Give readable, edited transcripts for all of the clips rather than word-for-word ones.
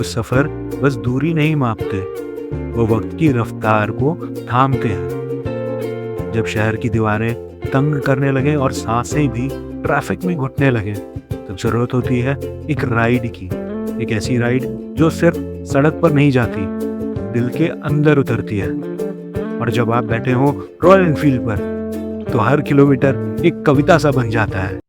कुछ सफ़र बस दूरी नहीं मापते, वो वक्त की रफ्तार को थामते हैं। जब शहर की दीवारें तंग करने लगे और सांसें भी ट्रैफिक में घुटने लगे, तब जरूरत होती है एक राइड की। एक ऐसी राइड जो सिर्फ सड़क पर नहीं जाती, दिल के अंदर उतरती है। और जब आप बैठे हो रॉयल एनफील्ड पर, तो हर किलोमीटर एक कविता सा बन जाता है।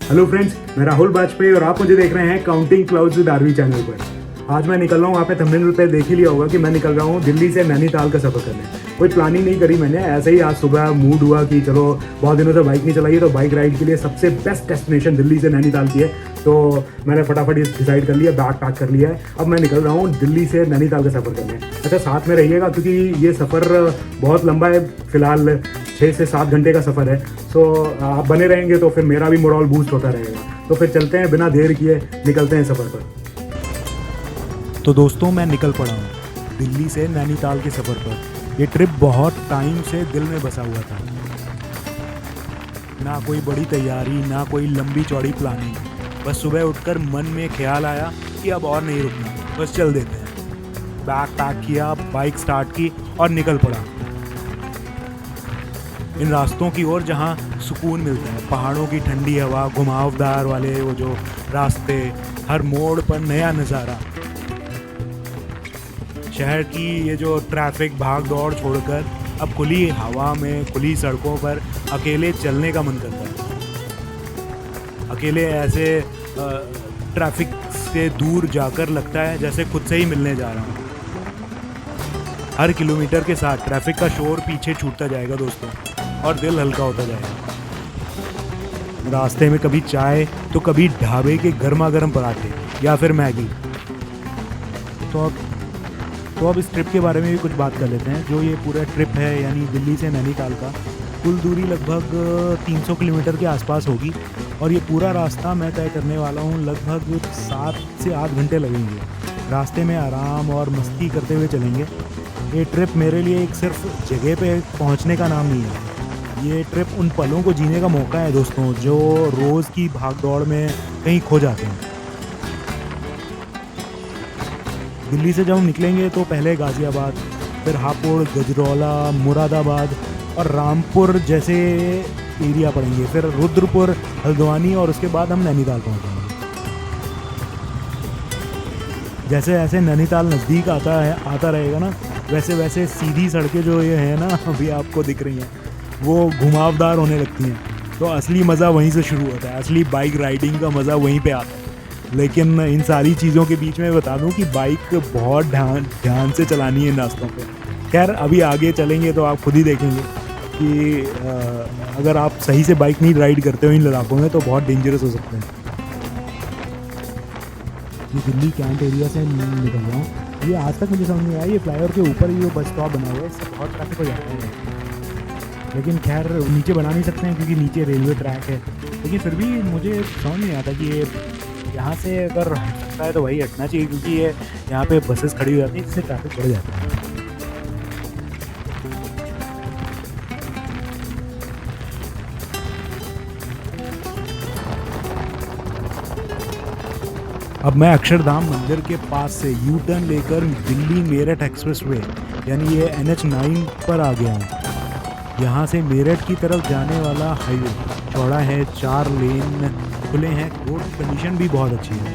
हेलो फ्रेंड्स, मैं राहुल बाजपेयी और आप मुझे देख रहे हैं counting clouds with R V channel पर। आज मैं निकल रहा हूँ, आपने थंबनेल पे देख ही लिया होगा कि मैं निकल रहा हूँ दिल्ली से नैनीताल का सफ़र करने। कोई प्लानिंग नहीं करी मैंने, ऐसे ही आज सुबह मूड हुआ कि चलो बहुत दिनों से बाइक नहीं चलाई है, तो बाइक राइड के लिए सबसे बेस्ट डेस्टिनेशन दिल्ली से नैनीताल की है। तो मैंने फटाफट ये डिसाइड कर लिया, बैग पैक कर लिया है। अब मैं निकल रहा हूँ दिल्ली से नैनीताल का सफ़र करने। अच्छा, साथ में रहिएगा क्योंकि ये सफ़र बहुत लंबा है, फिलहाल 6 से 7 घंटे का सफ़र है। तो आप बने रहेंगे तो फिर मेरा भी मोरल बूस्ट होता रहेगा। तो फिर चलते हैं, बिना देर किए निकलते हैं सफ़र पर। तो दोस्तों, मैं निकल पड़ा हूँ दिल्ली से नैनीताल के सफ़र पर। ये ट्रिप बहुत टाइम से दिल में बसा हुआ था। ना कोई बड़ी तैयारी, ना कोई लंबी चौड़ी प्लानिंग, बस सुबह उठकर मन में ख्याल आया कि अब और नहीं रुकना, बस चल देते हैं। बैग पैक किया, बाइक स्टार्ट की और निकल पड़ा इन रास्तों की ओर जहाँ सुकून मिलता है। पहाड़ों की ठंडी हवा, घुमावदार वाले वो जो रास्ते, हर मोड़ पर नया नज़ारा। शहर की ये जो ट्रैफिक भाग दौड़ छोड़कर अब खुली हवा में, खुली सड़कों पर अकेले चलने का मन करता है। अकेले ऐसे ट्रैफिक से दूर जाकर लगता है जैसे खुद से ही मिलने जा रहा हूँ। हर किलोमीटर के साथ ट्रैफिक का शोर पीछे छूटता जाएगा दोस्तों, और दिल हल्का होता जाएगा। रास्ते में कभी चाय तो कभी ढाबे के गर्मा गर्म पराठे या फिर मैगी। तो अब इस ट्रिप के बारे में भी कुछ बात कर लेते हैं। जो ये पूरा ट्रिप है यानी दिल्ली से नैनीताल का, कुल दूरी लगभग 300 किलोमीटर के आसपास होगी। और ये पूरा रास्ता मैं तय करने वाला हूँ, लगभग 7 से 8 घंटे लगेंगे। रास्ते में आराम और मस्ती करते हुए चलेंगे। ये ट्रिप मेरे लिए एक सिर्फ जगह पे पहुँचने का नाम नहीं है, ये ट्रिप उन पलों को जीने का मौका है दोस्तों, जो रोज़ की भाग दौड़ में कहीं खो जाते हैं। दिल्ली से जब हम निकलेंगे तो पहले गाज़ियाबाद, फिर हापुड़, गजरौला, मुरादाबाद और रामपुर जैसे एरिया पड़ेंगे, फिर रुद्रपुर, हल्द्वानी, और उसके बाद हम नैनीताल पहुंचेंगे। जैसे जैसे नैनीताल नज़दीक आता रहेगा ना, वैसे वैसे सीधी सड़कें जो ये हैं ना अभी आपको दिख रही हैं, वो घुमावदार होने लगती हैं। तो असली मज़ा वहीं से शुरू होता है, असली बाइक राइडिंग का मज़ा वहीं पे आता है। लेकिन इन सारी चीज़ों के बीच में बता दूं कि बाइक बहुत ध्यान से चलानी है इन रास्तों पे। खैर, अभी आगे चलेंगे तो आप खुद ही देखेंगे कि अगर आप सही से बाइक नहीं राइड करते हो इन इलाकों में तो बहुत डेंजरस हो सकते हैं। ये दिल्ली कैंट एरिया से निकल रहा हूँ। ये आज तक मुझे समझ नहीं आया, ये फ्लाईओवर के ऊपर ही वो बस स्टॉप बना हुआ है, इससे बहुत ट्रैफिक हो जाता है। लेकिन खैर, नीचे बना नहीं सकते हैं क्योंकि नीचे रेलवे ट्रैक है। लेकिन फिर भी मुझे समझ नहीं आता कि ये यहाँ से अगर हट सकता है तो वही हटना चाहिए, क्योंकि ये यहाँ पे बसेस खड़ी हो जाती हैं, जिससे ट्रैफिक बढ़ जाता है। अब मैं अक्षरधाम मंदिर के पास से यू टर्न लेकर दिल्ली मेरठ एक्सप्रेसवे यानी ये NH9 पर आ गया हूँ। यहाँ से मेरठ की तरफ जाने वाला हाईवे चौड़ा है, 4 लेन खुले हैं, रोड कंडीशन भी बहुत अच्छी है।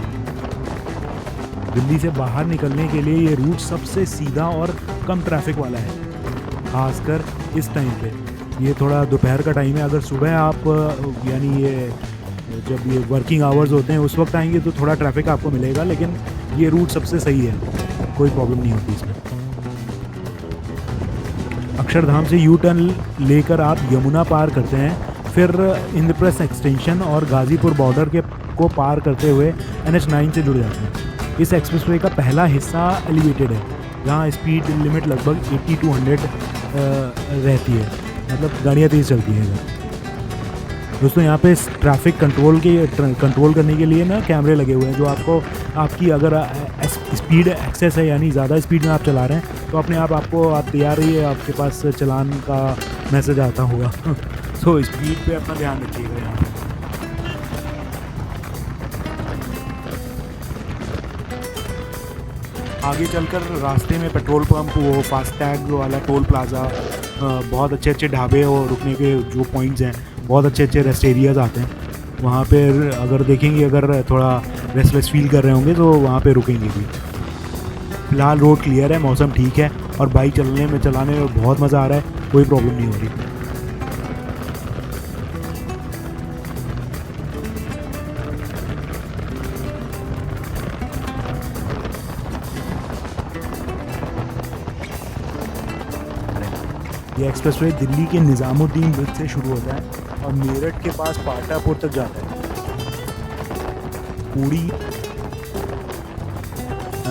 दिल्ली से बाहर निकलने के लिए ये रूट सबसे सीधा और कम ट्रैफिक वाला है, खासकर इस टाइम पे। ये थोड़ा दोपहर का टाइम है। अगर सुबह आप यानी ये जब ये वर्किंग आवर्स होते हैं उस वक्त आएंगे तो थोड़ा ट्रैफिक आपको मिलेगा, लेकिन ये रूट सबसे सही है, कोई प्रॉब्लम नहीं होती इसमें। अक्षरधाम से यू टर्न लेकर आप यमुना पार करते हैं, फिर इंद्रप्रस्थ एक्सटेंशन और गाज़ीपुर बॉर्डर को पार करते हुए NH9 से जुड़ जाते हैं। इस एक्सप्रेसवे का पहला हिस्सा एलिवेटेड है, जहाँ स्पीड लिमिट लगभग 80 to 100 रहती है, मतलब गाड़ियाँ तेज़ चलती हैं इधर। दोस्तों, यहाँ पे ट्रैफिक कंट्रोल करने के लिए ना कैमरे लगे हुए हैं, जो आपकी अगर स्पीड एक्सेस है यानी ज़्यादा स्पीड में आप चला रहे हैं तो अपने आप तैयार रहिए, आपके पास चलान का मैसेज आता होगा। तो स्पीड पे अपना ध्यान रखिएगा यहाँ पे। आगे चलकर रास्ते में पेट्रोल पंप, वो फास्टैग वाला टोल प्लाज़ा, बहुत अच्छे अच्छे ढाबे और रुकने के जो पॉइंट्स हैं, बहुत अच्छे अच्छे रेस्ट एरियाज़ आते हैं। वहाँ पे अगर देखेंगे, अगर थोड़ा रेस्टलेस फील कर रहे होंगे तो वहाँ पे रुकेंगे भी। फ़िलहाल रोड क्लियर है, मौसम ठीक है और बाइक चलाने में बहुत मज़ा आ रहा है, कोई प्रॉब्लम नहीं हो रही। ये एक्सप्रेसवे दिल्ली के निज़ामुद्दीन ब्रिज से शुरू होता है और मेरठ के पास पाटापुर तक जाता है।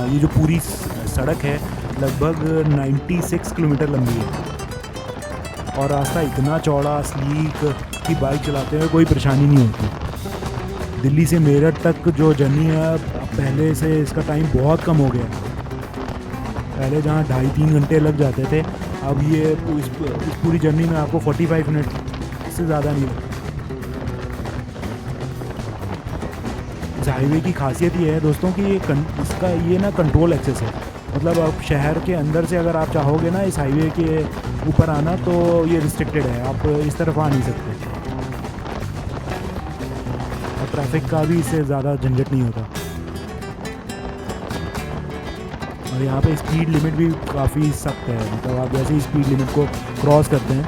ये जो पूरी सड़क है लगभग 96 किलोमीटर लंबी है और रास्ता इतना चौड़ा स्लीक कि बाइक चलाते हुए कोई परेशानी नहीं होती। दिल्ली से मेरठ तक जो जर्नी है, पहले से इसका टाइम बहुत कम हो गया है। पहले जहाँ 2.5-3 घंटे लग जाते थे, अब ये इस पूरी जर्नी में आपको 45 मिनट से ज़्यादा नहीं लगता। इस हाईवे की खासियत ये है दोस्तों कि इसका ये ना कंट्रोल एक्सेस है। मतलब अब शहर के अंदर से अगर आप चाहोगे ना इस हाईवे के ऊपर आना तो ये रिस्ट्रिक्टेड है, आप इस तरफ आ नहीं सकते और ट्रैफिक का भी इससे ज़्यादा झंझट नहीं होता। और यहाँ पे स्पीड लिमिट भी काफ़ी सख्त है, मतलब आप जैसे ही स्पीड लिमिट को क्रॉस करते हैं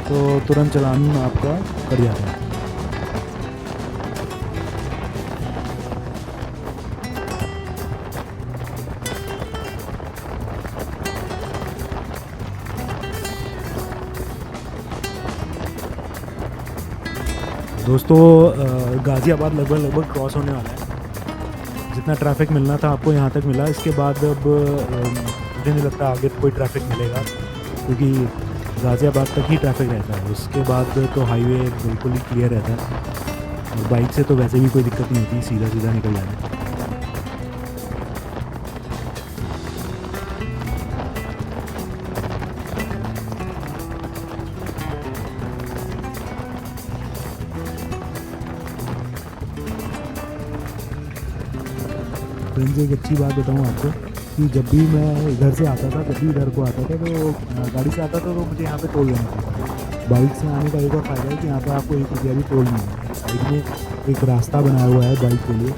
तो तुरंत चालान आपका कट जाता है। दोस्तों गाज़ियाबाद लगभग क्रॉस होने वाला है। जितना ट्रैफिक मिलना था आपको यहाँ तक मिला। इसके बाद अब मुझे नहीं लगता आगे कोई ट्रैफिक मिलेगा, क्योंकि गाज़ियाबाद तक ही ट्रैफिक रहता है। उसके बाद तो हाईवे बिल्कुल ही क्लियर रहता है और बाइक से तो वैसे भी कोई दिक्कत नहीं होती, सीधा सीधा निकल जाना है। फ्रेंड्स, एक अच्छी बात बताऊँ आपको कि जब भी मैं इधर से आता था, जब भी इधर को आता था तो गाड़ी से आता था तो मुझे यहाँ पे टोल देना पड़ता। बाइक से आने का एक और फ़ायदा है कि यहाँ पे आपको 1 रुपया भी टोल नहीं है। साइड में एक रास्ता बनाया हुआ है बाइक के लिए,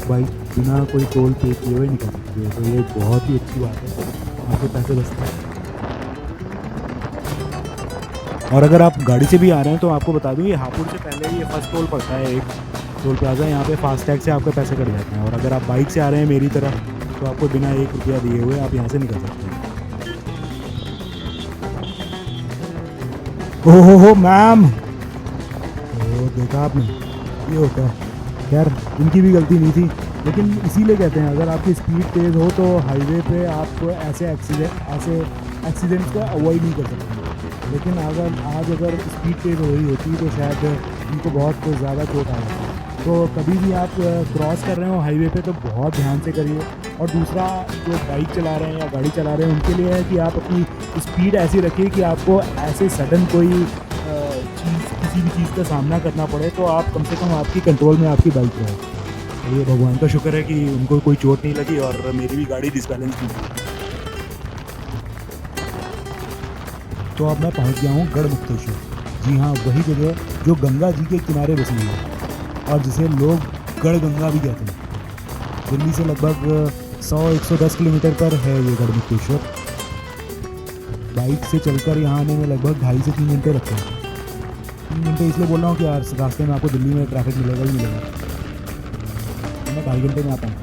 बाइक बिना कोई टोल पे किए हुए निकल सकती है, तो ये बहुत ही अच्छी बात है, आपके पैसे बचते हैं। और अगर आप गाड़ी से भी आ रहे हैं तो आपको बता दूँ, ये हापुड़ से पहले ये फर्स्ट टोल पड़ता है, एक टोल प्लाजा। यहाँ पे फास्टैग से आपके पैसे कट जाते हैं। और अगर आप बाइक से आ रहे हैं मेरी तरफ तो आपको बिना 1 रुपया दिए हुए आप यहाँ से निकल सकते हैं। ओहो मैम, ओ देखा आपने, ये होता है। खैर इनकी भी गलती नहीं थी, लेकिन इसीलिए कहते हैं अगर आपकी स्पीड तेज़ हो तो हाईवे पे आप ऐसे एक्सीडेंट्स को अवॉइड नहीं कर सकते। लेकिन अगर स्पीड तेज़ हो रही होती तो शायद इनको बहुत ज़्यादा चोट आ जाती। तो कभी भी आप क्रॉस कर रहे हो हाईवे पे तो बहुत ध्यान से करिए। और दूसरा, जो बाइक चला रहे हैं या गाड़ी चला रहे हैं उनके लिए है कि आप अपनी स्पीड ऐसी रखिए कि आपको ऐसे सडन कोई किसी भी चीज़ का सामना करना पड़े तो आप कम से कम आपकी कंट्रोल में आपकी बाइक रहे। तो ये भगवान का शुक्र है कि उनको कोई चोट नहीं लगी और मेरी भी गाड़ी डिसबैलेंस नहीं हुई। तो अब मैं पहुंच गया हूं गढ़मुक्तेश्वर। जी हाँ, वही जगह जो गंगा जी के किनारे बसी हुई है और जिसे लोग गढ़गंगा भी कहते हैं। दिल्ली से लगभग 100-110 किलोमीटर पर है ये गढ़मुक्तेश्वर। बाइक से चलकर यहाँ आने में लगभग 2.5 से 3 घंटे लगते हैं। 3 घंटे इसलिए बोल रहा हूँ कि यार रास्ते में आपको दिल्ली में ट्रैफिक मिलेगा ही मिलेगा, तो मैं 2.5 घंटे में आता हूँ।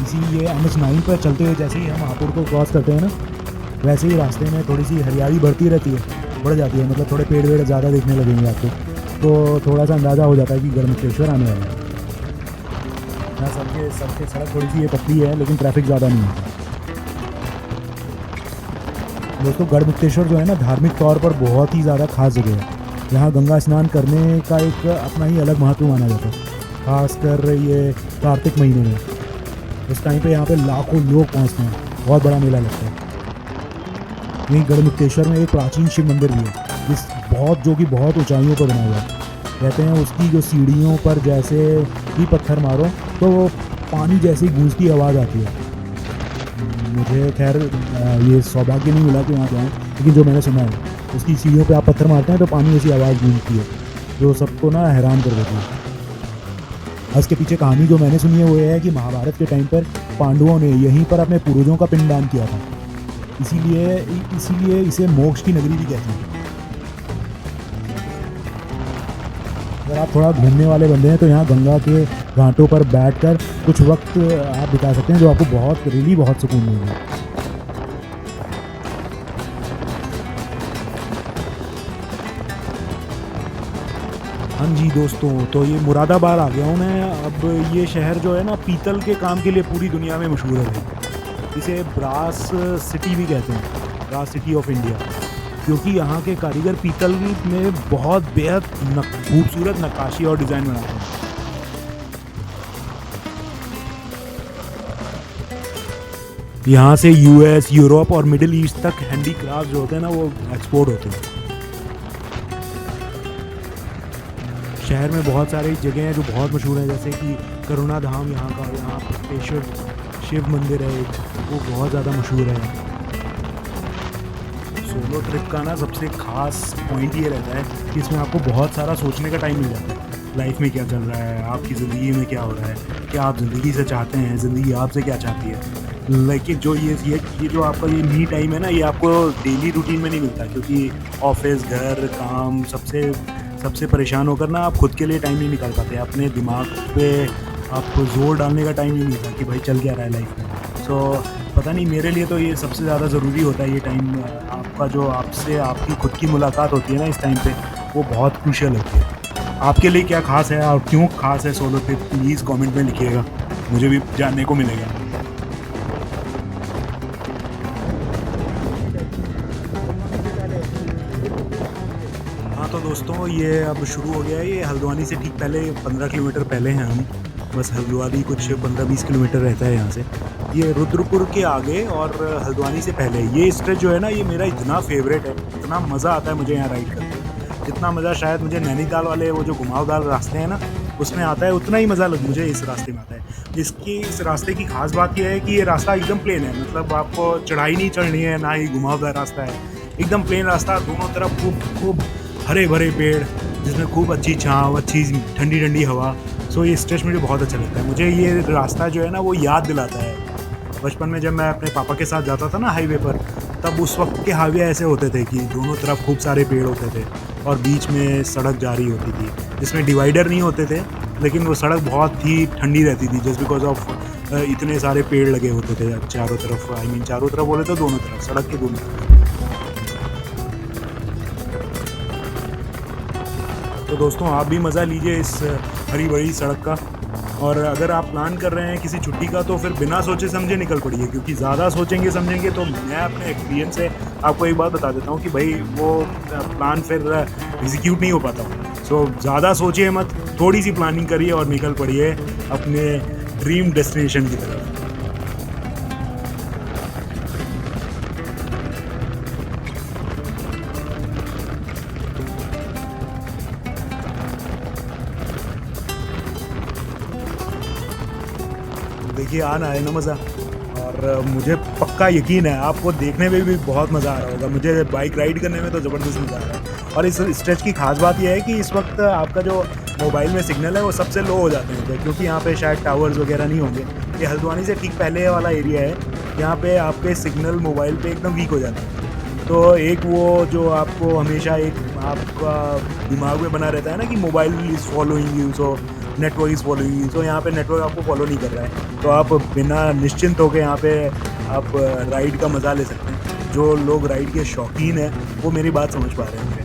इसी ये NH9 पर चलते हुए जैसे ही हम हापुड़ को क्रॉस करते हैं ना, वैसे ही रास्ते में थोड़ी सी हरियाली बढ़ती रहती है, बढ़ जाती है, मतलब थोड़े पेड़ वेड़ ज़्यादा देखने लगेंगे आपको, तो थोड़ा सा अंदाज़ा हो जाता है कि गढ़मुक्तेश्वर आने वाला है। यहाँ सड़क थोड़ी सी ये पतली है लेकिन ट्रैफिक ज़्यादा नहीं है। दोस्तों, गढ़मुक्तेश्वर जो है ना, धार्मिक तौर पर बहुत ही ज़्यादा खास जगह है। यहाँ गंगा स्नान करने का एक अपना ही अलग महत्व माना जाता है, खासकर ये कार्तिक महीने में। उस टाइम पे यहाँ पे लाखों लोग पहुँचते हैं, बहुत बड़ा मेला लगता है। वहीं गढ़मुक्तेश्वर में एक प्राचीन शिव मंदिर भी है, जो कि बहुत ऊंचाइयों पर बना हुआ है। कहते हैं उसकी जो सीढ़ियों पर जैसे ही पत्थर मारो तो पानी जैसी गूंजती आवाज़ आती है। मुझे खैर ये सौभाग्य नहीं मिला कि वहाँ जाऊँ, लेकिन जो मैंने सुना है उसकी सीढ़ियों पे आप पत्थर मारते हैं तो पानी जैसी आवाज़ गूंजती है, जो सबको ना हैरान कर देती है। इसके पीछे कहानी जो मैंने सुनी है वो ये है कि महाभारत के टाइम पर पांडवों ने यहीं पर अपने पूर्वजों का पिंडदान किया था, इसीलिए इसे मोक्ष की नगरी भी कहते हैं। अगर आप थोड़ा घूमने वाले बंदे हैं तो यहाँ गंगा के घाटों पर बैठकर कुछ वक्त आप बिता सकते हैं, जो आपको बहुत सुकून मिलेगा। हाँ जी दोस्तों, तो ये मुरादाबाद आ गया हूँ मैं। अब ये शहर जो है ना पीतल के काम के लिए पूरी दुनिया में मशहूर है। इसे ब्रास सिटी भी कहते हैं, ब्रास सिटी ऑफ इंडिया, क्योंकि यहाँ के कारीगर पीतल में बहुत बेहद खूबसूरत नक्काशी और डिज़ाइन बनाते हैं। यहाँ से यूएस, यूरोप और मिडिल ईस्ट तक हैंडीक्राफ्ट जो होते हैं ना वो एक्सपोर्ट होते हैं। शहर में बहुत सारी जगह हैं जो बहुत मशहूर हैं, जैसे कि करुणा धाम यहाँ पर शिव मंदिर है एक, वो बहुत ज़्यादा मशहूर है। सोलो ट्रिप का ना सबसे खास पॉइंट ये रहता है कि इसमें आपको बहुत सारा सोचने का टाइम मिल जाता है। लाइफ में क्या चल रहा है, आपकी ज़िंदगी में क्या हो रहा है, क्या आप ज़िंदगी से चाहते हैं, ज़िंदगी आपसे क्या चाहती है। लेकिन जो ये जो आपका ये मी टाइम है ना, ये आपको डेली रूटीन में नहीं मिलता, क्योंकि ऑफिस, घर, काम सबसे परेशान होकर ना आप खुद के लिए टाइम नहीं निकाल पाते। अपने दिमाग पे आपको जोर डालने का टाइम नहीं मिलता कि भाई चल क्या रहा है लाइफ में। पता नहीं, मेरे लिए तो ये सबसे ज़्यादा ज़रूरी होता है। ये टाइम आपका जो आपसे आपकी खुद की मुलाकात होती है ना, इस टाइम पे वो बहुत क्रूशियल होती है। आपके लिए क्या ख़ास है और क्यों ख़ास है सोलो ट्रिप, प्लीज़ कमेंट में लिखिएगा, मुझे भी जानने को मिलेगा। हाँ तो दोस्तों, ये अब शुरू हो गया है। ये हल्द्वानी से ठीक पहले 15 किलोमीटर पहले हैं हम, बस हल्द्वानी कुछ 15-20 किलोमीटर रहता है यहाँ से। ये रुद्रपुर के आगे और हल्द्वानी से पहले ये स्ट्रेच जो है ना, ये मेरा इतना फेवरेट है, इतना मज़ा आता है मुझे यहाँ राइड करके। जितना मज़ा शायद मुझे नैनीताल वाले वो जो घुमावदार रास्ते हैं ना उसमें आता है, उतना ही मज़ा मुझे इस रास्ते में आता है। इस रास्ते की खास बात यह है कि ये रास्ता एकदम प्लेन है, मतलब आपको चढ़ाई नहीं चढ़नी है, ना ही घुमावदार रास्ता है, एकदम प्लेन रास्ता। दोनों तरफ खूब हरे भरे पेड़, जिसमें खूब अच्छी छाँव, अच्छी ठंडी ठंडी हवा। सो ये स्ट्रेच मुझे बहुत अच्छा लगता है। मुझे ये रास्ता जो है ना वो याद दिलाता है बचपन में जब मैं अपने पापा के साथ जाता था ना हाईवे पर, तब उस वक्त के हाईवे ऐसे होते थे कि दोनों तरफ खूब सारे पेड़ होते थे और बीच में सड़क जा रही होती थी, जिसमें डिवाइडर नहीं होते थे, लेकिन वो सड़क बहुत ही ठंडी रहती थी जस्ट बिकॉज ऑफ इतने सारे पेड़ लगे होते थे चारों तरफ। चारों तरफ बोले तो दोनों तरफ, सड़क के दोनों तरफ। तो दोस्तों, आप भी मज़ा लीजिए इस हरी भरी सड़क का। और अगर आप प्लान कर रहे हैं किसी छुट्टी का तो फिर बिना सोचे समझे निकल पड़िए, क्योंकि ज़्यादा सोचेंगे समझेंगे तो मैं अपने एक्सपीरियंस से आपको एक बात बता देता हूँ कि भाई वो प्लान फिर एग्जीक्यूट नहीं हो पाता। सो ज़्यादा सोचिए मत, थोड़ी सी प्लानिंग करिए और निकल पड़िए अपने ड्रीम डेस्टिनेशन की तरफ। देखिए आ रहा है ना मज़ा, और मुझे पक्का यकीन है आपको देखने में भी बहुत मज़ा आ रहा होगा। मुझे बाइक राइड करने में तो ज़बरदस्त मज़ा आ रहा है। और इस स्ट्रेच की खास बात यह है कि इस वक्त आपका जो मोबाइल में सिग्नल है वो सबसे लो हो जाते हैं, क्योंकि यहाँ पे शायद टावर्स वगैरह नहीं होंगे। ये हल्द्वानी से ठीक पहले वाला एरिया है, यहाँ पे आपके सिग्नल मोबाइल पे एकदम वीक हो जाते हैं। तो एक वो जो आपको हमेशा एक आपका दिमाग में बना रहता है ना कि mobile is following you, so network is following you. तो यहाँ पे नेटवर्क आपको फॉलो नहीं कर रहा है, तो आप बिना निश्चिंत होकर यहाँ पे आप राइड का मज़ा ले सकते हैं। जो लोग राइड के शौकीन हैं वो मेरी बात समझ पा रहे हैं।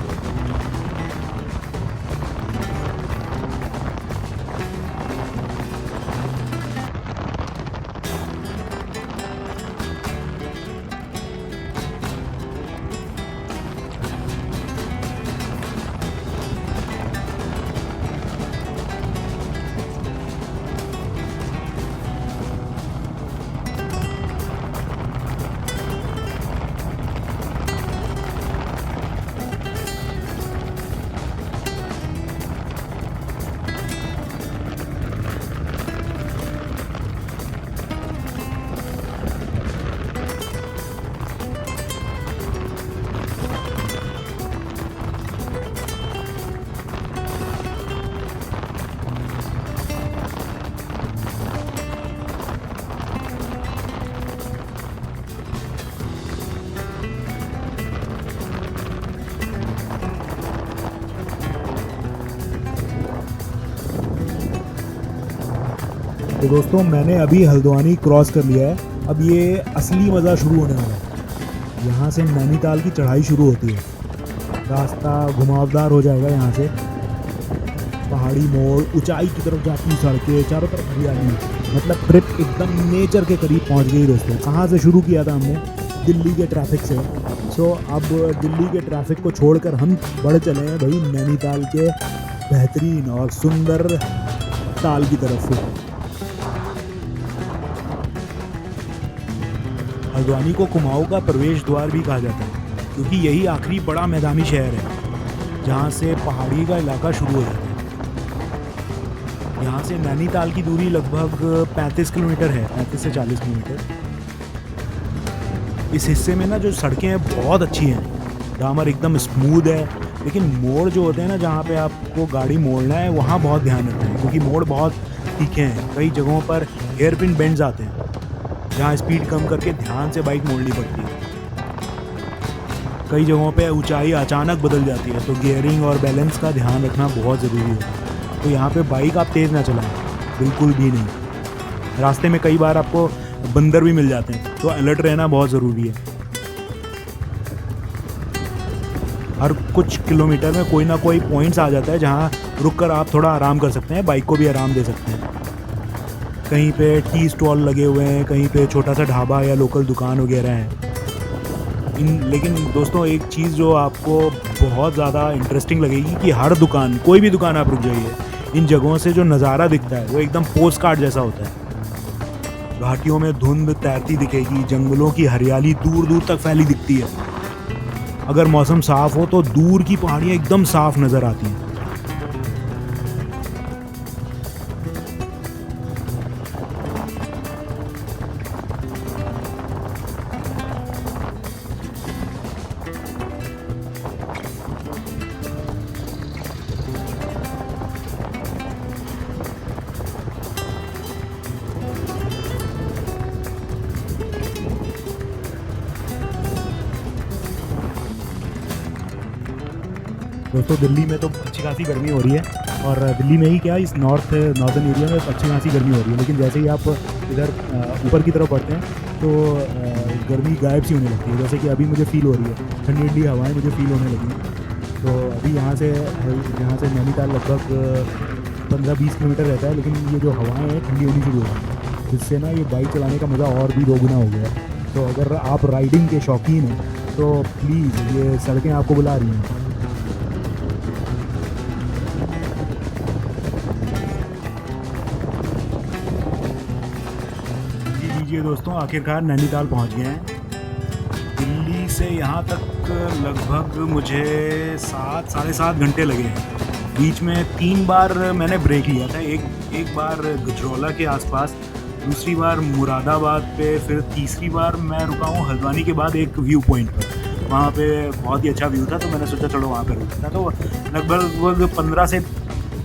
तो दोस्तों मैंने अभी हल्द्वानी क्रॉस कर लिया है, अब ये असली मज़ा शुरू होने वाला है। यहाँ से नैनीताल की चढ़ाई शुरू होती है, रास्ता घुमावदार हो जाएगा। यहाँ से पहाड़ी मोड़, ऊंचाई की तरफ जाती सड़कें, चारों तरफ हरियाली, मतलब ट्रिप एकदम नेचर के करीब पहुँच गई दोस्तों। कहाँ से शुरू किया था हमने? दिल्ली के ट्रैफिक से। सो अब दिल्ली के ट्रैफिक को छोड़कर हम बढ़ चले हैं भाई नैनीताल के बेहतरीन और सुंदर ताल की तरफ से। हल्द्वानी को कुमाऊं का प्रवेश द्वार भी कहा जाता है, क्योंकि यही आखिरी बड़ा मैदानी शहर है जहाँ से पहाड़ी का इलाका शुरू हो जाता है। यहाँ से नैनीताल की दूरी लगभग 35 किलोमीटर है, 35 से 40 किलोमीटर। इस हिस्से में ना जो सड़कें हैं बहुत अच्छी हैं, डामर एकदम स्मूथ है, लेकिन मोड़ जो होते हैं ना जहाँ पे आपको गाड़ी मोड़ना है वहाँ बहुत ध्यान रखना है, क्योंकि मोड़ बहुत तीखे हैं। कई जगहों पर हेयरपिन बेंड्स आते हैं जहाँ स्पीड कम करके ध्यान से बाइक मोड़नी पड़ती है। कई जगहों पे ऊंचाई अचानक बदल जाती है, तो गियरिंग और बैलेंस का ध्यान रखना बहुत ज़रूरी है। तो यहाँ पे बाइक आप तेज़ ना चलाएं, बिल्कुल भी नहीं। रास्ते में कई बार आपको बंदर भी मिल जाते हैं, तो अलर्ट रहना बहुत ज़रूरी है। हर कुछ किलोमीटर में कोई ना कोई पॉइंट्स आ जाता है जहाँ रुककर आप थोड़ा आराम कर सकते हैं, बाइक को भी आराम दे सकते हैं। कहीं पे टी स्टॉल लगे हुए हैं, कहीं पे छोटा सा ढाबा या लोकल दुकान वगैरह है। लेकिन दोस्तों एक चीज़ जो आपको बहुत ज़्यादा इंटरेस्टिंग लगेगी कि हर दुकान, कोई भी दुकान आप रुक जाइए, इन जगहों से जो नज़ारा दिखता है वो एकदम पोस्ट कार्ड जैसा होता है। घाटियों में धुंध तैरती दिखेगी, जंगलों की हरियाली दूर दूर तक फैली दिखती है। अगर मौसम साफ हो तो दूर की पहाड़ियाँ एकदम साफ नज़र आती हैं। दोस्तों दिल्ली में तो अच्छी खासी गर्मी हो रही है, और दिल्ली में ही क्या, इस नॉर्दर्न एरिया में अच्छी खासी गर्मी हो रही है। लेकिन जैसे ही आप इधर ऊपर की तरफ बढ़ते हैं तो गर्मी गायब सी होने लगती है। जैसे कि अभी मुझे फील हो रही है, ठंडी ठंडी हवाएं मुझे फील होने लगी हैं। तो अभी यहाँ से नैनीताल लगभग 15-20 किलोमीटर रहता है, लेकिन ये जो हवाएँ हैं ठंडी होनी शुरू हो गई हैं, जिससे ना ये बाइक चलाने का मज़ा और भी दोगुना हो गया है। तो अगर आप राइडिंग के शौकीन हैं तो प्लीज़, ये सड़कें आपको बुला रही हैं। लीजिए दोस्तों, आखिरकार नैनीताल पहुंच गए हैं। दिल्ली से यहाँ तक लगभग मुझे 7-7.5 घंटे लगे हैं। बीच में 3 बार मैंने ब्रेक लिया था, एक बार गजरौला के आसपास, दूसरी बार मुरादाबाद पे, फिर तीसरी बार मैं रुका हूँ हल्द्वानी के बाद एक व्यू पॉइंट पर। वहाँ पे बहुत ही अच्छा व्यू था, तो मैंने सोचा चलो वहाँ पर रुकता। तो लगभग 15 से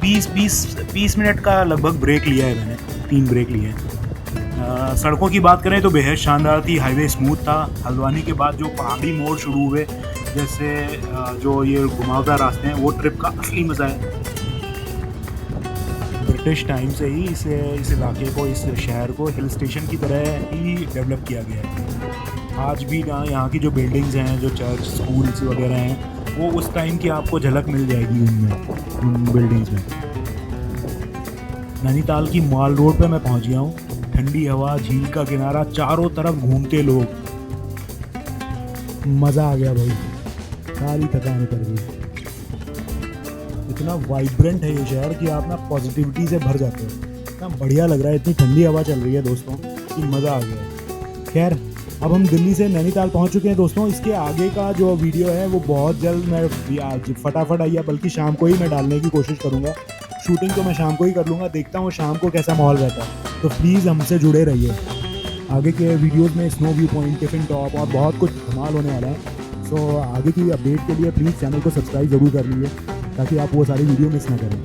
20 मिनट का लगभग ब्रेक लिया है मैंने, 3 ब्रेक लिए हैं। सड़कों की बात करें तो बेहद शानदार थी, हाईवे स्मूथ था। हल्द्वानी के बाद जो पहाड़ी मोड़ शुरू हुए, जैसे जो ये घुमावदार रास्ते हैं, वो ट्रिप का असली मज़ा है। ब्रिटिश टाइम से ही इस इलाके को, इस शहर को हिल स्टेशन की तरह ही डेवलप किया गया है। आज भी यहाँ की जो बिल्डिंग्स हैं, जो चर्च, स्कूल्स वगैरह हैं, वो उस टाइम की आपको झलक मिल जाएगी उन बिल्डिंग्स में। नैनीताल की मॉल रोड पे मैं पहुँच गया हूँ। ठंडी हवा, झील का किनारा, चारों तरफ घूमते लोग, मज़ा आ गया भाई, सारी थकान उतर गई। इतना वाइब्रेंट है ये शहर कि आप ना पॉजिटिविटी से भर जाते हो। इतना बढ़िया लग रहा है, इतनी ठंडी हवा चल रही है दोस्तों कि मज़ा आ गया। खैर, अब हम दिल्ली से नैनीताल पहुंच चुके हैं दोस्तों। इसके आगे का जो वीडियो है वो बहुत जल्द मैं आज फटाफट या बल्कि शाम को ही मैं डालने की कोशिश करूँगा। शूटिंग तो मैं शाम को ही कर लूँगा, देखता हूँ शाम को कैसा माहौल रहता है। तो प्लीज़ हमसे जुड़े रहिए। आगे के वीडियोस में snow view point, tiffin top और बहुत कुछ धमाल होने वाला है। सो आगे की अपडेट के लिए प्लीज़ चैनल को सब्सक्राइब ज़रूर कर लीजिए, ताकि आप वो सारी वीडियो मिस ना करें।